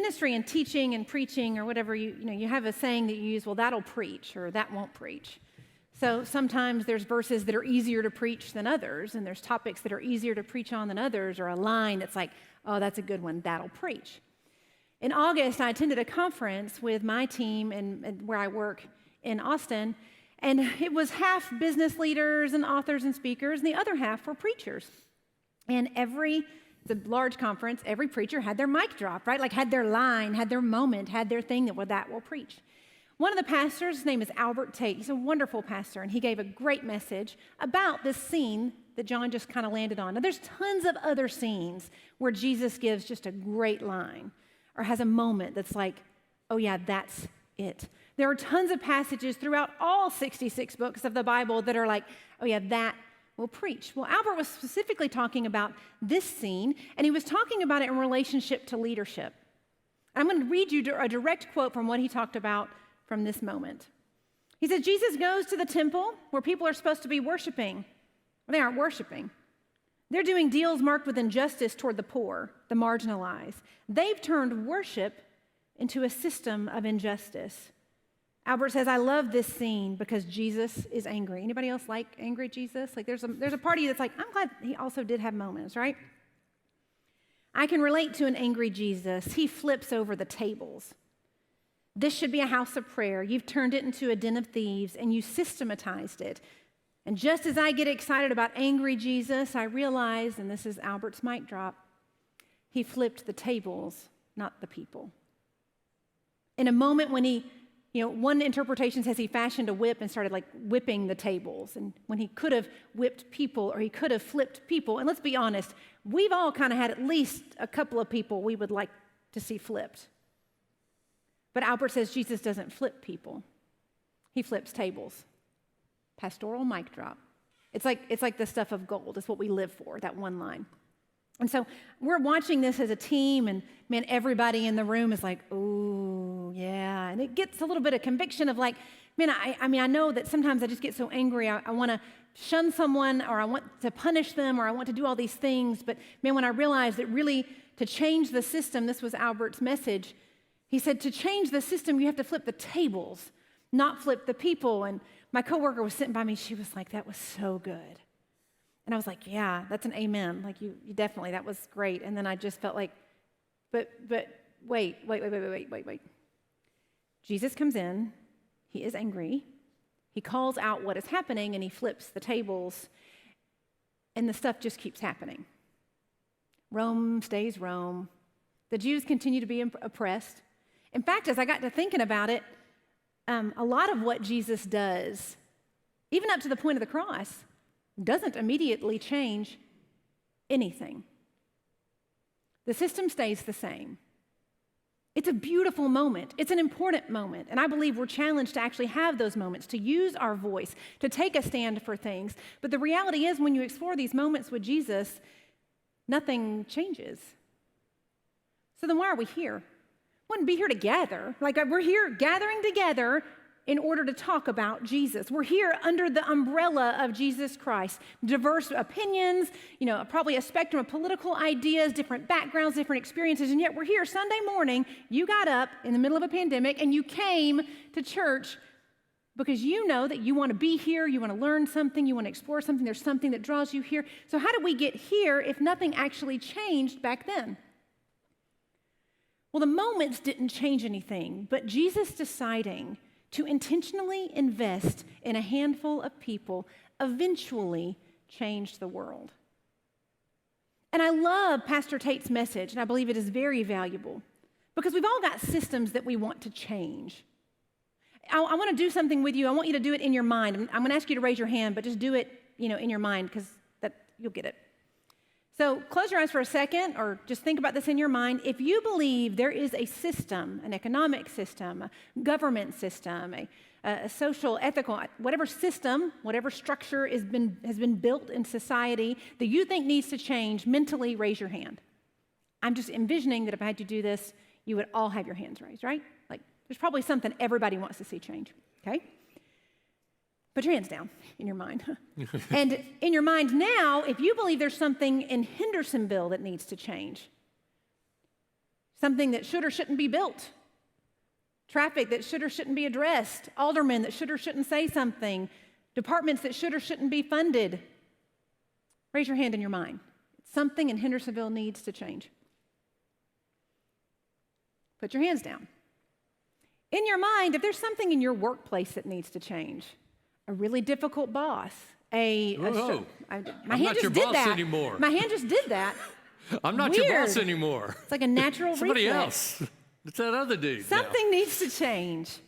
ministry and teaching and preaching or whatever, you have a saying that you use, well, that'll preach or that won't preach. So sometimes there's verses that are easier to preach than others, and there's topics that are easier to preach on than others, or a line that's like, oh, that's a good one, that'll preach. In August, I attended a conference with my team and where I work in Austin, and it was half business leaders and authors and speakers, and the other half were preachers. And it's a large conference, every preacher had their mic drop, right? Like had their line, had their moment, had their thing that will preach. One of the pastors, his name is Albert Tate. He's a wonderful pastor, and he gave a great message about this scene that John just kind of landed on. Now, there's tons of other scenes where Jesus gives just a great line or has a moment that's like, oh yeah, that's it. There are tons of passages throughout all 66 books of the Bible that are like, oh yeah, that will preach. Well, Albert was specifically talking about this scene, and he was talking about it in relationship to leadership. I'm going to read you a direct quote from what he talked about from this moment. He said, Jesus goes to the temple where people are supposed to be worshiping. Well, they aren't worshiping. They're doing deals marked with injustice toward the poor, the marginalized. They've turned worship into a system of injustice. Albert says, I love this scene because Jesus is angry. Anybody else like angry Jesus? Like there's a party that's like, I'm glad he also did have moments, right? I can relate to an angry Jesus. He flips over the tables. This should be a house of prayer. You've turned it into a den of thieves, and you systematized it. And just as I get excited about angry Jesus, I realize, and this is Albert's mic drop, he flipped the tables, not the people. In a moment when he, one interpretation says he fashioned a whip and started like whipping the tables. And when he could have whipped people or he could have flipped people, and let's be honest, we've all kind of had at least a couple of people we would like to see flipped. But Albert says Jesus doesn't flip people. He flips tables. Pastoral mic drop. It's like the stuff of gold. It's what we live for, that one line. And so we're watching this as a team, and man, everybody in the room is like, oh, yeah. And it gets a little bit of conviction of like, man, I know that sometimes I just get so angry. I want to shun someone, or I want to punish them, or I want to do all these things. But man, when I realized that really to change the system, this was Albert's message. He said, to change the system, you have to flip the tables, not flip the people. And my coworker was sitting by me. She was like, that was so good. And I was like, yeah, that's an amen. Like you definitely, that was great. And then I just felt like, but wait. Jesus comes in. He is angry. He calls out what is happening, and he flips the tables. And the stuff just keeps happening. Rome stays Rome. The Jews continue to be oppressed. In fact, as I got to thinking about it, a lot of what Jesus does, even up to the point of the cross, doesn't immediately change anything. The system stays the same. It's a beautiful moment. It's an important moment. And I believe we're challenged to actually have those moments, to use our voice, to take a stand for things. But the reality is, when you explore these moments with Jesus, nothing changes. So then why are we here? We wouldn't be here together. Like we're here gathering together in order to talk about Jesus. We're here under the umbrella of Jesus Christ. Diverse opinions, probably a spectrum of political ideas, different backgrounds, different experiences, and yet we're here Sunday morning. You got up in the middle of a pandemic and you came to church because you know that you want to be here, you want to learn something, you want to explore something, there's something that draws you here. So how did we get here if nothing actually changed back then? Well, the moments didn't change anything, but Jesus deciding to intentionally invest in a handful of people eventually changed the world. And I love Pastor Tate's message, and I believe it is very valuable, because we've all got systems that we want to change. I want to do something with you. I want you to do it in your mind. I'm going to ask you to raise your hand, but just do it, in your mind, because you'll get it. So close your eyes for a second, or just think about this in your mind. If you believe there is a system, an economic system, a government system, a social, ethical, whatever system, whatever structure has been built in society that you think needs to change, mentally raise your hand. I'm just envisioning that if I had to do this, you would all have your hands raised, right? Like there's probably something everybody wants to see change, okay? Put your hands down in your mind. And in your mind now, if you believe there's something in Hendersonville that needs to change, something that should or shouldn't be built, traffic that should or shouldn't be addressed, aldermen that should or shouldn't say something, departments that should or shouldn't be funded. Raise your hand in your mind. Something in Hendersonville needs to change. Put your hands down. In your mind, if there's something in your workplace that needs to change, a really difficult boss, my I'm hand not just your did boss that. anymore. My hand just did that. I'm not Weird. your boss anymore. It's like a natural Somebody reflex. else. It's that other dude. Something needs to change.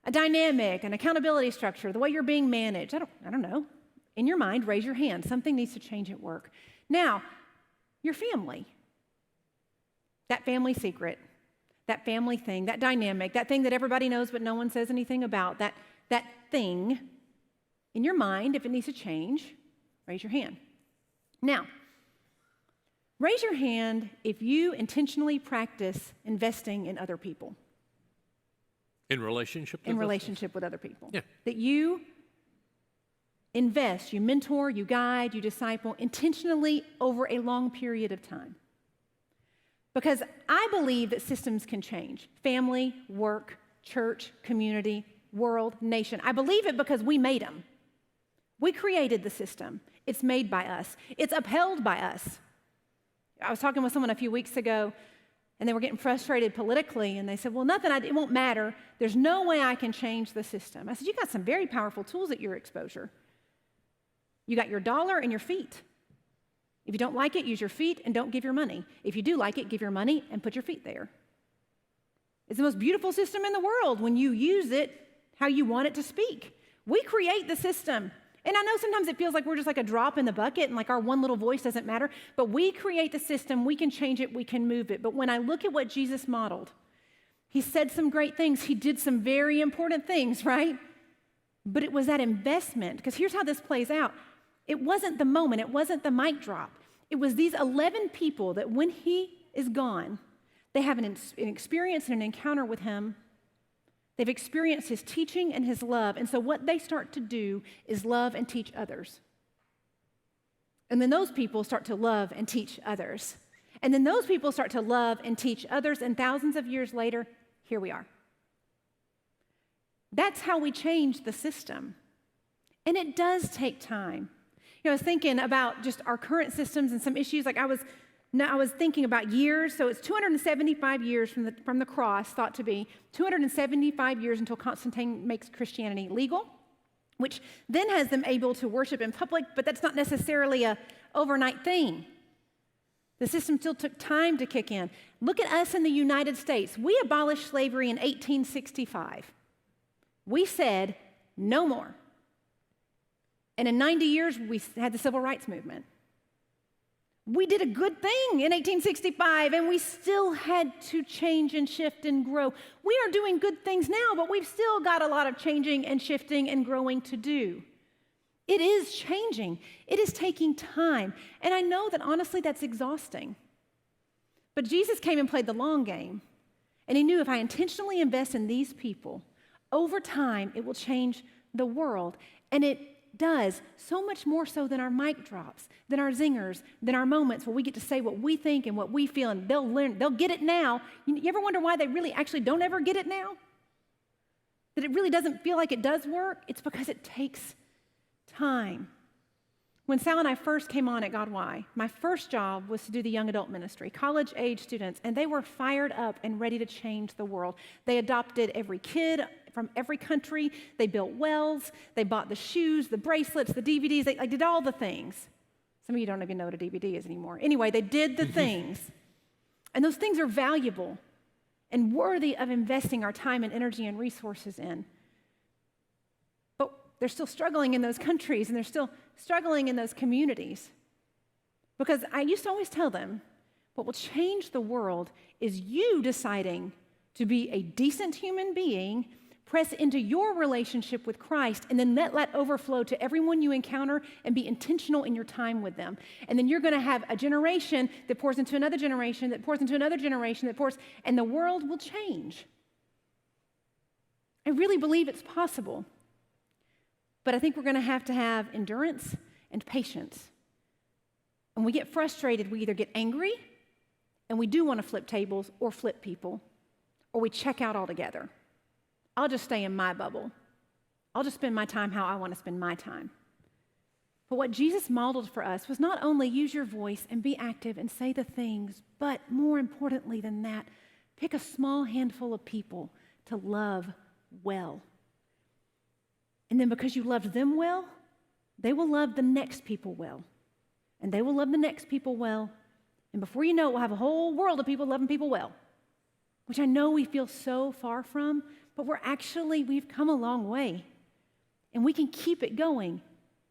A dynamic, an accountability structure, the way you're being managed. I don't know. In your mind, raise your hand. Something needs to change at work. Now, your family. That family secret, that family thing, that dynamic, that thing that everybody knows but no one says anything about, that thing in your mind, if it needs to change, raise your hand. Now, raise your hand if you intentionally practice investing in other people. In relationship with other people. Yeah. That you invest, you mentor, you guide, you disciple intentionally over a long period of time. Because I believe that systems can change. Family, work, church, community, world, nation. I believe it because we made them. We created the system. It's made by us. It's upheld by us. I was talking with someone a few weeks ago, and they were getting frustrated politically, and they said, well, it won't matter. There's no way I can change the system. I said, you got some very powerful tools at your exposure. You got your dollar and your feet. If you don't like it, use your feet and don't give your money. If you do like it, give your money and put your feet there. It's the most beautiful system in the world when you use it how you want it to speak. We create the system. And I know sometimes it feels like we're just like a drop in the bucket and like our one little voice doesn't matter, but we create the system, we can change it, we can move it. But when I look at what Jesus modeled, he said some great things, he did some very important things, right? But it was that investment, because here's how this plays out. It wasn't the moment, it wasn't the mic drop. It was these 11 people that when he is gone, they have an experience and an encounter with him. They've experienced his teaching and his love. And so what they start to do is love and teach others. And then those people start to love and teach others. And then those people start to love and teach others. And thousands of years later, here we are. That's how we change the system. And it does take time. I was thinking about just our current systems and some issues. Like I was thinking about years. So it's 275 years from the cross, thought to be 275 years until Constantine makes Christianity legal, which then has them able to worship in public. But that's not necessarily a overnight thing. The system still took time to kick in. Look at us in the United States. We abolished slavery in 1865. We said no more. And in 90 years, we had the civil rights movement. We did a good thing in 1865, and we still had to change and shift and grow. We are doing good things now, but we've still got a lot of changing and shifting and growing to do. It is changing. It is taking time. And I know that honestly, that's exhausting. But Jesus came and played the long game. And he knew if I intentionally invest in these people, over time, it will change the world. And it does, so much more so than our mic drops, than our zingers, than our moments where we get to say what we think and what we feel, and they'll get it now. You ever wonder why they really actually don't ever get it now? That it really doesn't feel like it does work? It's because it takes time. When Sal and I first came on at GodWhy, my first job was to do the young adult ministry, college-age students, and they were fired up and ready to change the world. They adopted every kid from every country. They built wells. They bought the shoes, the bracelets, the DVDs. They did all the things. Some of you don't even know what a DVD is anymore. Anyway, they did the things. And those things are valuable and worthy of investing our time and energy and resources in. But they're still struggling in those countries, and they're still struggling in those communities. Because I used to always tell them, what will change the world is you deciding to be a decent human being, press into your relationship with Christ, and then let that overflow to everyone you encounter and be intentional in your time with them. And then you're going to have a generation that pours into another generation, that pours into another generation, and the world will change. I really believe it's possible. But I think we're going to have endurance and patience. When we get frustrated, we either get angry and we do want to flip tables or flip people, or we check out altogether. I'll just stay in my bubble. I'll just spend my time how I want to spend my time. But what Jesus modeled for us was not only use your voice and be active and say the things, but more importantly than that, pick a small handful of people to love well. And then because you loved them well, they will love the next people well. And they will love the next people well. And before you know it, we'll have a whole world of people loving people well, which I know we feel so far from, but we've come a long way. And we can keep it going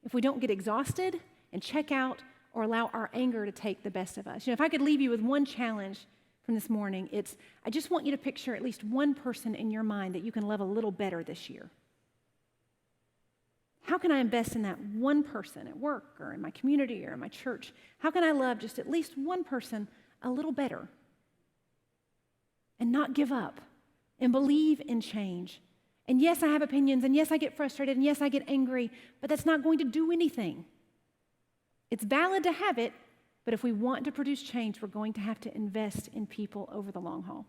if we don't get exhausted and check out or allow our anger to take the best of us. If I could leave you with one challenge from this morning, I just want you to picture at least one person in your mind that you can love a little better this year. How can I invest in that one person at work or in my community or in my church? How can I love just at least one person a little better and not give up and believe in change? And yes, I have opinions, and yes, I get frustrated, and yes, I get angry, but that's not going to do anything. It's valid to have it, but if we want to produce change, we're going to have to invest in people over the long haul.